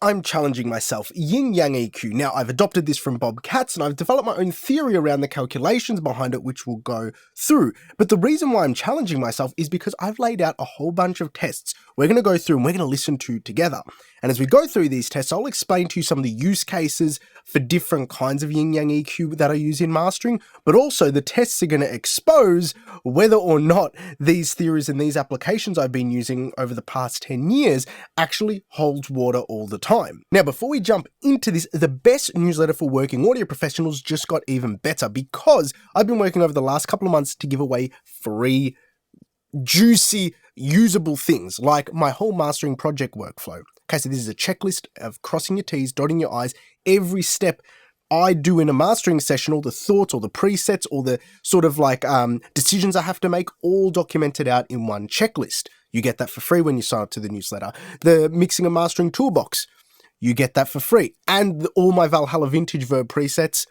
I'm challenging myself, yin-yang EQ. Now, I've adopted this from Bob Katz, and I've developed my own theory around the calculations behind it, which we'll go through. But the reason why I'm challenging myself is because I've laid out a whole bunch of tests we're going to go through and we're going to listen to together. And as we go through these tests, I'll explain to you some of the use cases for different kinds of yin-yang EQ that I use in mastering, but also the tests are going to expose whether or not these theories and these applications I've been using over the past 10 years actually holds water all the time. Now, before we jump into this, the best newsletter for working audio professionals just got even better because I've been working over the last couple of months to give away free, juicy, usable things like my whole mastering project workflow. Okay, so this is a checklist of crossing your T's, dotting your I's, every step I do in a mastering session, all the thoughts, all the presets, all the sort of like decisions I have to make, all documented out in one checklist. You get that for free when you sign up to the newsletter. The mixing and mastering toolbox, you get that for free. And all my Valhalla vintage verb presets,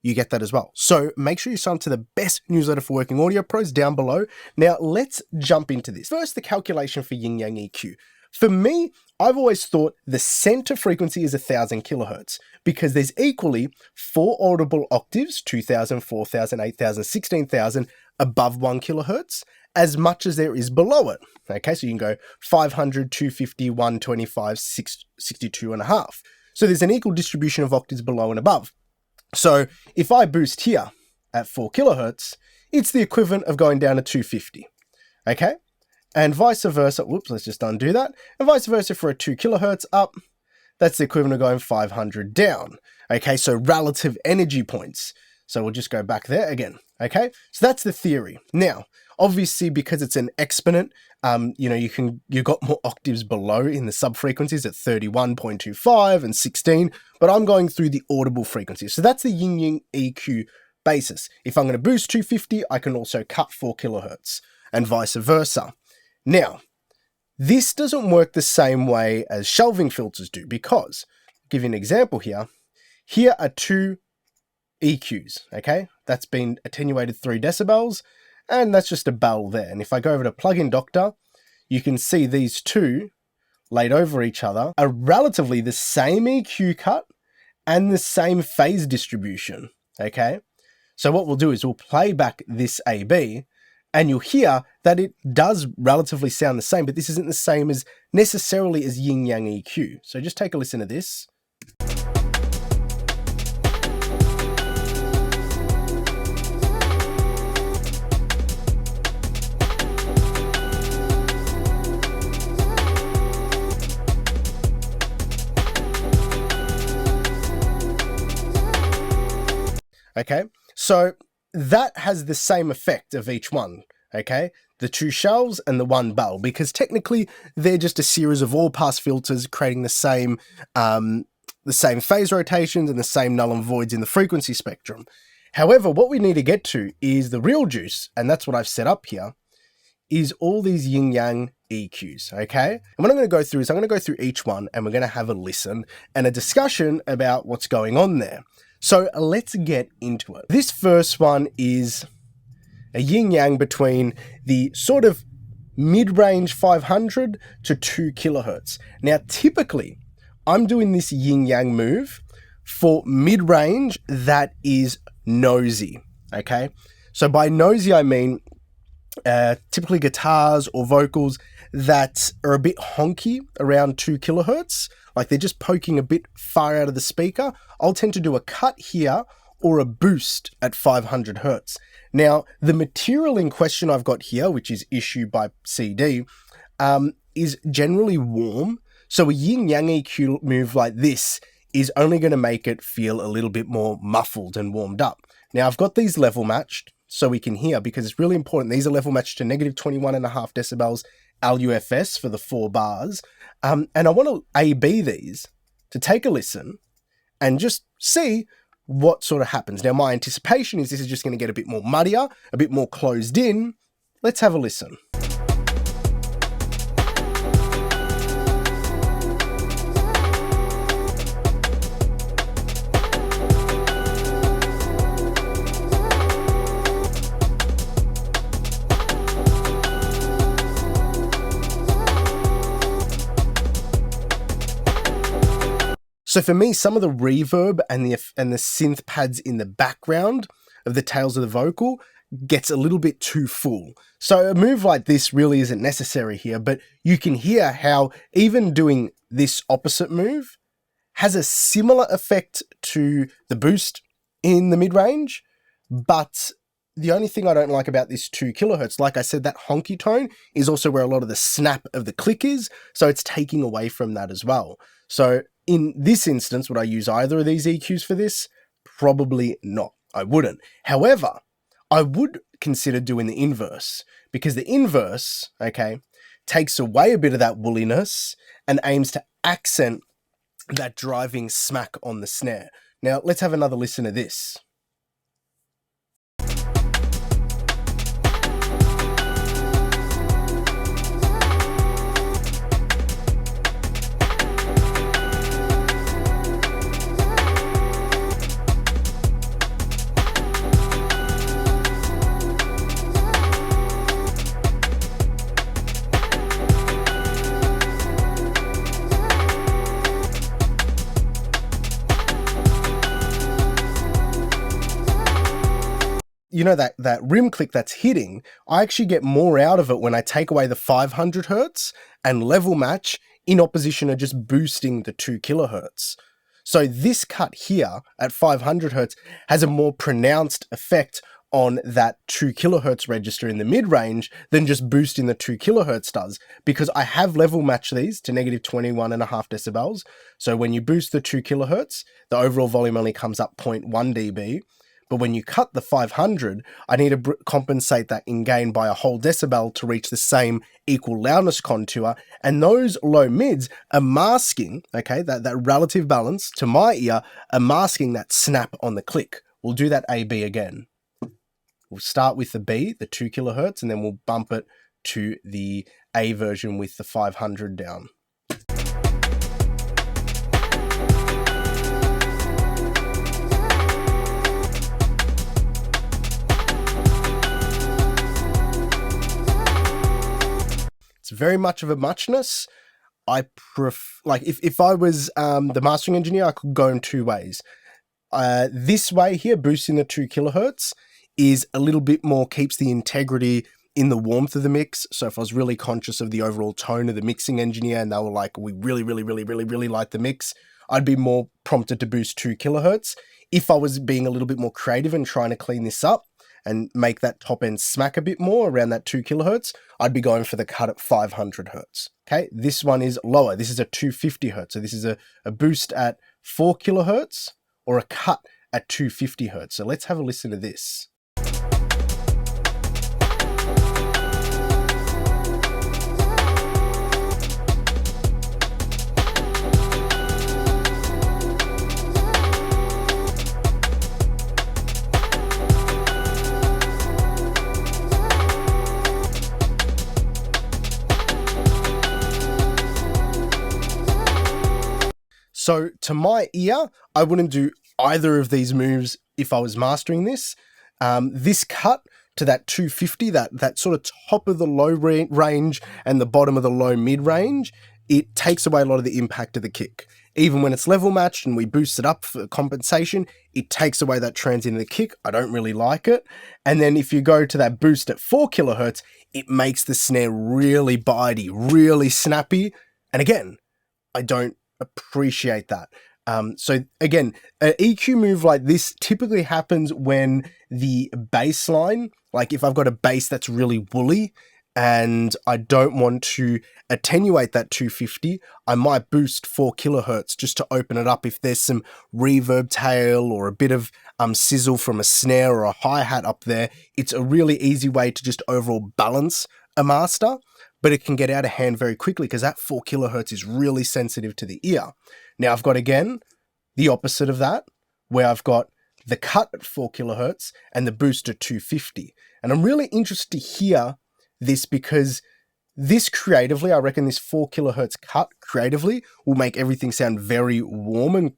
you get that as well. So make sure you sign up to the best newsletter for working audio pros down below. Now let's jump into this. First, the calculation for yin-yang EQ. For me, I've always thought the center frequency is 1000 kilohertz because there's equally 4 audible octaves, 2000, 4000, 8000, 16000 above 1 kilohertz as much as there is below it. Okay, so you can go 500, 250, 125, 62 and a half. So there's an equal distribution of octaves below and above. So if I boost here at 4 kilohertz, it's the equivalent of going down to 250. Okay? And vice versa, whoops, let's just undo that. And vice versa for a 2 kilohertz up, that's the equivalent of going 500 down. Okay, so relative energy points. So we'll just go back there again. Okay, so that's the theory. Now, obviously, because it's an exponent, you've got more octaves below in the sub-frequencies at 31.25 and 16, but I'm going through the audible frequencies. So that's the yin-yang EQ basis. If I'm going to boost 250, I can also cut 4 kilohertz and vice versa. Now, this doesn't work the same way as shelving filters do because, I'll give you an example here. Here are 2 EQs, okay? That's been attenuated 3 decibels, and that's just a bell there. And if I go over to Plugin Doctor, you can see these 2 laid over each other are relatively the same EQ cut and the same phase distribution, okay? So what we'll do is we'll play back this AB, and you'll hear that it does relatively sound the same, but this isn't the same as necessarily as yin-yang EQ. So just take a listen to this. Okay, so that has the same effect of each one, okay? The 2 shelves and the 1 bell, because technically they're just a series of all-pass filters creating the same phase rotations and the same null and voids in the frequency spectrum. However, what we need to get to is the real juice, and that's what I've set up here, is all these yin-yang EQs, okay? And what I'm going to go through is I'm going to go through each one and we're going to have a listen and a discussion about what's going on there. So let's get into it. This first one is a yin-yang between the sort of mid-range 500 to 2 kilohertz. Now, typically, I'm doing this yin-yang move for mid-range that is noisy, okay? So by noisy, I mean typically guitars or vocals that are a bit honky around 2 kilohertz, like they're just poking a bit far out of the speaker. I'll tend to do a cut here or a boost at 500 hertz. Now, the material in question I've got here, which is issued by CD, is generally warm. So a yin-yang EQ move like this is only going to make it feel a little bit more muffled and warmed up. Now, I've got these level matched so we can hear, because it's really important. These are level matched to negative 21.5 decibels LUFS for the 4 bars. And I want to A-B these to take a listen and just see what sort of happens. Now, my anticipation is this is just going to get a bit more muddier, a bit more closed in. Let's have a listen. So for me, some of the reverb and the synth pads in the background of the tails of the vocal gets a little bit too full. So a move like this really isn't necessary here, but you can hear how even doing this opposite move has a similar effect to the boost in the mid-range, but the only thing I don't like about this 2 kilohertz, like I said, that honky tone is also where a lot of the snap of the click is, so it's taking away from that as well. So in this instance, would I use either of these EQs for this? Probably not. I wouldn't. However, I would consider doing the inverse, because the inverse, okay, takes away a bit of that woolliness and aims to accent that driving smack on the snare. Now, let's have another listen to this. You know, that rim click that's hitting, I actually get more out of it when I take away the 500 hertz and level match in opposition to just boosting the 2 kilohertz. So this cut here at 500 hertz has a more pronounced effect on that 2 kilohertz register in the mid-range than just boosting the 2 kilohertz does, because I have level matched these to negative 21.5 decibels. So when you boost the 2 kilohertz, the overall volume only comes up 0.1 dB. But when you cut the 500, I need to compensate that in gain by a whole decibel to reach the same equal loudness contour. And those low mids are masking, okay, that relative balance to my ear, are masking that snap on the click. We'll do that A-B again. We'll start with the B, the 2 kilohertz, and then we'll bump it to the A version with the 500 down. It's very much of a muchness. I like if I was the mastering engineer, I could go in two ways. This way here, boosting the 2 kilohertz, is a little bit more, keeps the integrity in the warmth of the mix. So if I was really conscious of the overall tone of the mixing engineer and they were like, we really like the mix, I'd be more prompted to boost 2 kilohertz. If I was being a little bit more creative and trying to clean this up and make that top end smack a bit more around that 2 kilohertz, I'd be going for the cut at 500 hertz. Okay, this one is lower. This is a 250 hertz. So this is a boost at 4 kilohertz or a cut at 250 hertz. So let's have a listen to this. So to my ear, I wouldn't do either of these moves if I was mastering this. This cut to that 250, that sort of top of the low range and the bottom of the low mid range, it takes away a lot of the impact of the kick. Even when it's level matched and we boost it up for compensation, it takes away that transient of the kick. I don't really like it. And then if you go to that boost at 4 kilohertz, it makes the snare really bitey, really snappy. And again, I don't appreciate that. So again, an EQ move like this typically happens when the bass line, like if I've got a bass that's really woolly and I don't want to attenuate that 250, I might boost 4 kilohertz just to open it up if there's some reverb tail or a bit of sizzle from a snare or a hi-hat up there. It's a really easy way to just overall balance a master, but it can get out of hand very quickly because that 4 kilohertz is really sensitive to the ear. Now I've got, again, the opposite of that, where I've got the cut at 4 kilohertz and the boost at 250. And I'm really interested to hear this because this creatively, I reckon this 4 kilohertz cut creatively will make everything sound very warm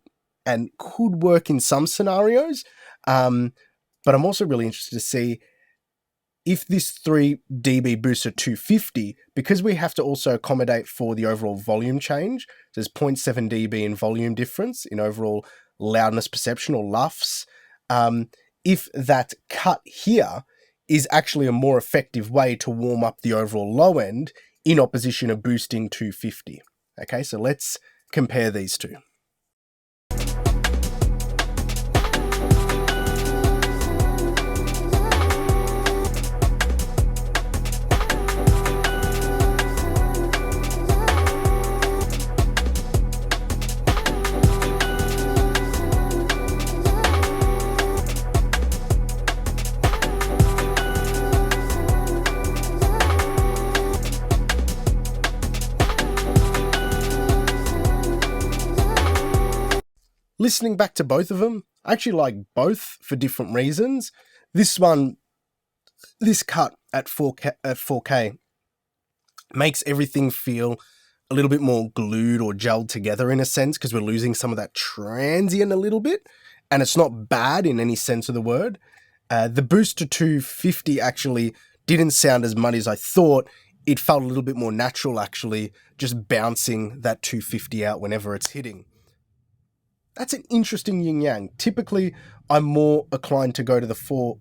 and could work in some scenarios. But I'm also really interested to see if this 3 dB boosts to 250, because we have to also accommodate for the overall volume change, there's 0.7 dB in volume difference in overall loudness perception or LUFS, if that cut here is actually a more effective way to warm up the overall low end in opposition of boosting 250. Okay, so let's compare these two. Listening back to both of them, I actually like both for different reasons. This cut at 4K makes everything feel a little bit more glued or gelled together in a sense, because we're losing some of that transient a little bit, and it's not bad in any sense of the word. The boost to 250 actually didn't sound as muddy as I thought. It felt a little bit more natural, actually, just bouncing that 250 out whenever it's hitting. That's an interesting yin-yang. Typically, I'm more inclined to go to the 4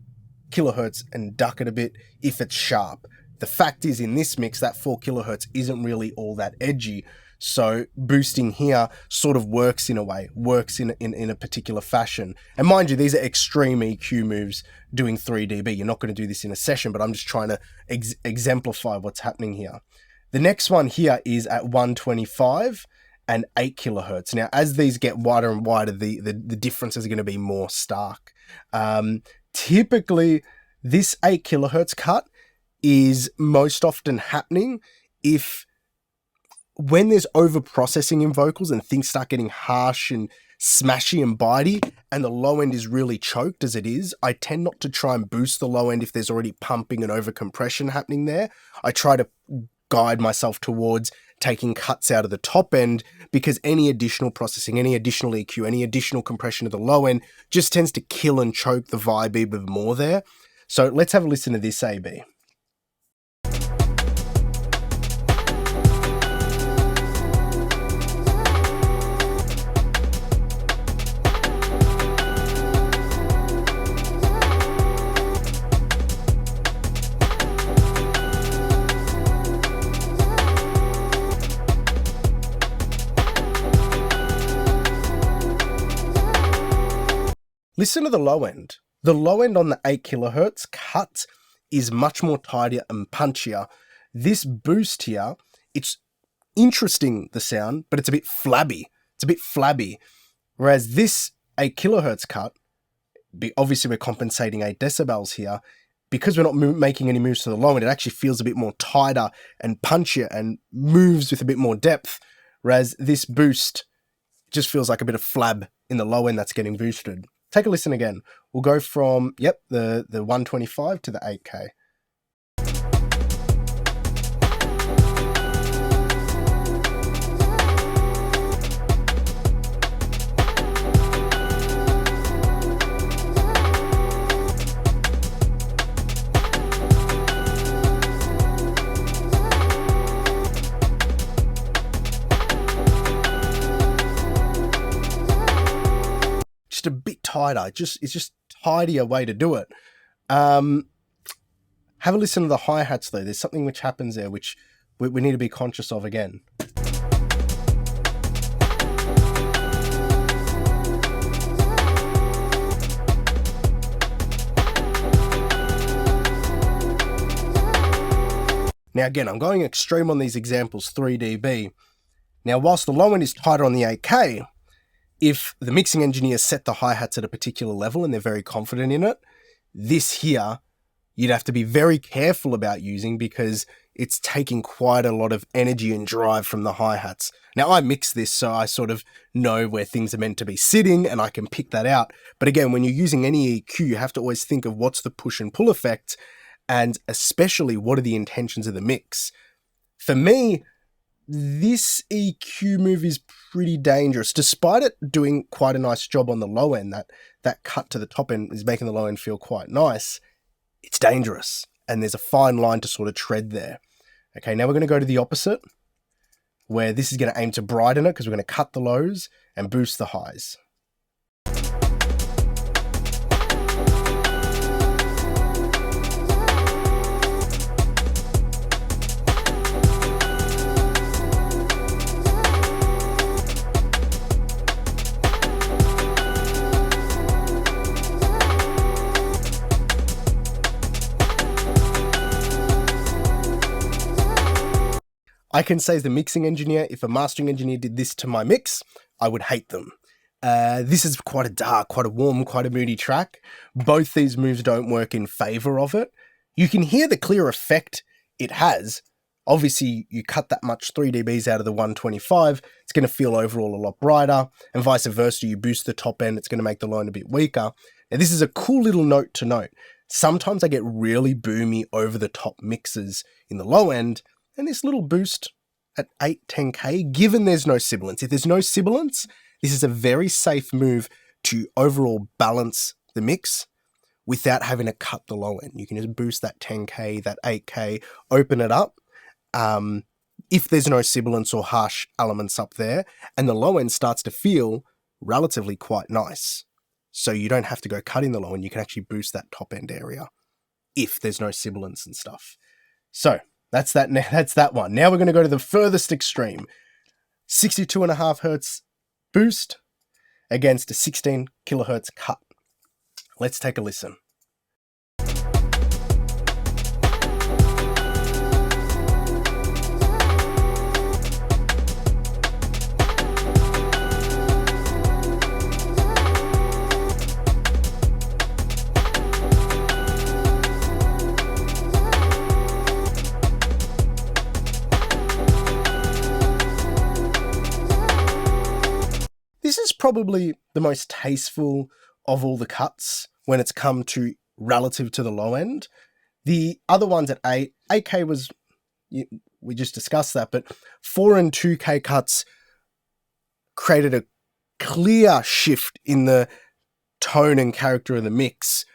kilohertz and duck it a bit if it's sharp. The fact is, in this mix, that 4 kilohertz isn't really all that edgy, so boosting here sort of works in a way, works in a particular fashion. And mind you, these are extreme EQ moves doing 3 dB. You're not going to do this in a session, but I'm just trying to exemplify what's happening here. The next one here is at 125 and 8 kilohertz. Now, as these get wider and wider, the differences are going to be more stark. Typically, this 8 kilohertz cut is most often happening when there's over-processing in vocals and things start getting harsh and smashy and bitey, and the low end is really choked as it is. I tend not to try and boost the low end if there's already pumping and over-compression happening there. I try to guide myself towards taking cuts out of the top end, because any additional processing, any additional EQ, any additional compression of the low end just tends to kill and choke the vibe even more there. So let's have a listen to this AB. Listen to the low end. The low end on the 8 kilohertz cut is much more tidier and punchier. This boost here, it's interesting, the sound, but it's a bit flabby. Whereas this 8 kilohertz cut, obviously we're compensating 8 decibels here, because we're not making any moves to the low end, it actually feels a bit more tighter and punchier and moves with a bit more depth. Whereas this boost just feels like a bit of flab in the low end that's getting boosted. Take a listen again. We'll go from, the 125 to the 8K. A bit tighter, it's just tidier way to do it. Have a listen to the hi-hats though. There's something which happens there which we need to be conscious of again. Now again, I'm going extreme on these examples, 3 dB. Now whilst the low end is tighter on the 8K, if the mixing engineer set the hi-hats at a particular level and they're very confident in it, this here, you'd have to be very careful about using, because it's taking quite a lot of energy and drive from the hi-hats. Now, I mix this, so I sort of know where things are meant to be sitting, and I can pick that out. But again, when you're using any EQ, you have to always think of what's the push and pull effect, and especially what are the intentions of the mix. For me, this EQ move is pretty dangerous. Despite it doing quite a nice job on the low end, that cut to the top end is making the low end feel quite nice, it's dangerous. and there's a fine line to sort of tread there. Okay, now we're going to go to the opposite, where this is going to aim to brighten it because we're going to cut the lows and boost the highs. I can say as the mixing engineer, if a mastering engineer did this to my mix, I would hate them. This is quite a dark, quite a warm, quite a moody track. Both these moves don't work in favor of it. You can hear the clear effect it has. Obviously, you cut that much 3 dBs out of the 125, it's going to feel overall a lot brighter, and vice versa, you boost the top end, it's going to make the low end a bit weaker. Now, this is a cool little note to note. Sometimes I get really boomy over-the-top mixes in the low end, and this little boost at 8-10K, given there's no sibilance. If there's no sibilance, this is a very safe move to overall balance the mix without having to cut the low end. You can just boost that 10K, that 8K, open it up. If there's no sibilance or harsh elements up there, and the low end starts to feel relatively quite nice. So you don't have to go cutting the low end, you can actually boost that top end area if there's no sibilance and stuff. So that's that one. Now we're going to go to the furthest extreme. 62.5 hertz boost against a 16 kilohertz cut. Let's take a listen. This is probably the most tasteful of all the cuts when it's come to relative to the low end. The other ones at 8K was, we just discussed that, but 4 and 2K cuts created a clear shift in the tone and character of the mix,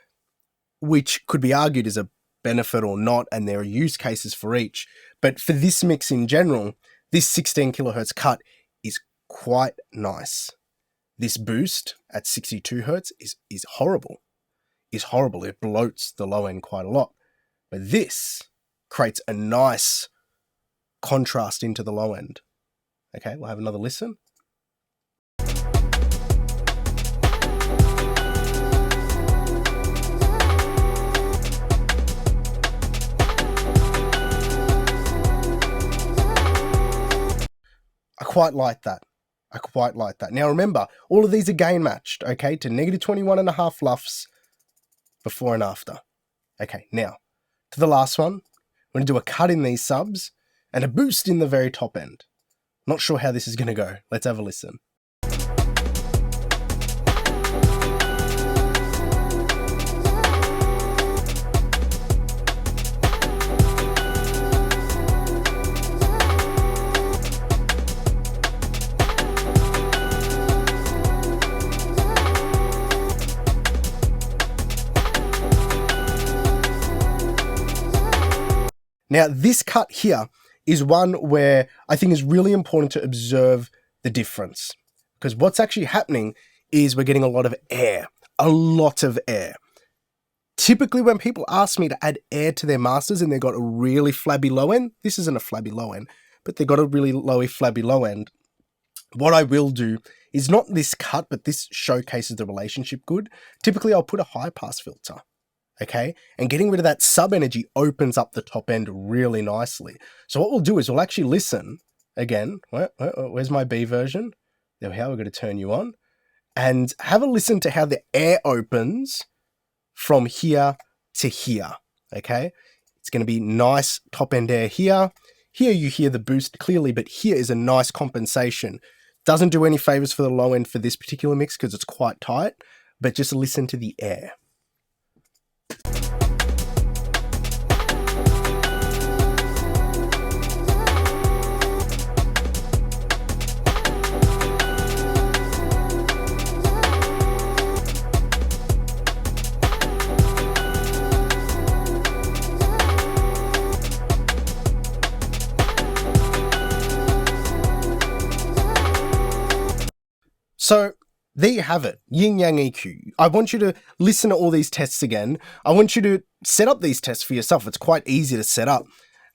which could be argued as a benefit or not, and there are use cases for each. But for this mix in general, this 16 kilohertz cut is quite nice. This boost at 62 hertz is horrible. Is horrible. It bloats the low end quite a lot. But this creates a nice contrast into the low end. Okay, we'll have another listen. I quite like that. I quite like that. Now remember, all of these are gain matched, okay, to negative 21.5 LUFS before and after. Okay, now, to the last one. I'm going to do a cut in these subs and a boost in the very top end. Not sure how this is going to go. Let's have a listen. Now, this cut here is one where I think is really important to observe the difference. Because what's actually happening is we're getting a lot of air. A lot of air. Typically, when people ask me to add air to their masters and they've got a really flabby low end, this isn't a flabby low end, but they've got a really flabby low end, what I will do is not this cut, but this showcases the relationship good. Typically, I'll put a high pass filter. Okay, and getting rid of that sub energy opens up the top end really nicely. So what we'll do is we'll actually listen again. Where's my B version? There we are. We're going to turn you on and have a listen to how the air opens from here to here. Okay, it's going to be nice top end air here. Here you hear the boost clearly, but here is a nice compensation. Doesn't do any favors for the low end for this particular mix because it's quite tight, but just listen to the air. So there you have it, yin yang EQ. I want you to listen to all these tests again. I want you to set up these tests for yourself. It's quite easy to set up.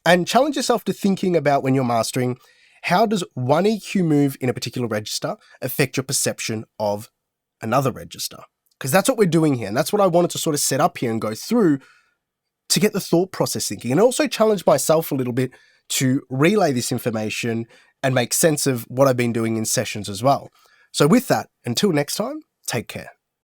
And challenge yourself to thinking about when you're mastering, how does one EQ move in a particular register affect your perception of another register? Because that's what we're doing here. And that's what I wanted to sort of set up here and go through to get the thought process thinking. And also challenge myself a little bit to relay this information and make sense of what I've been doing in sessions as well. So with that, until next time, take care.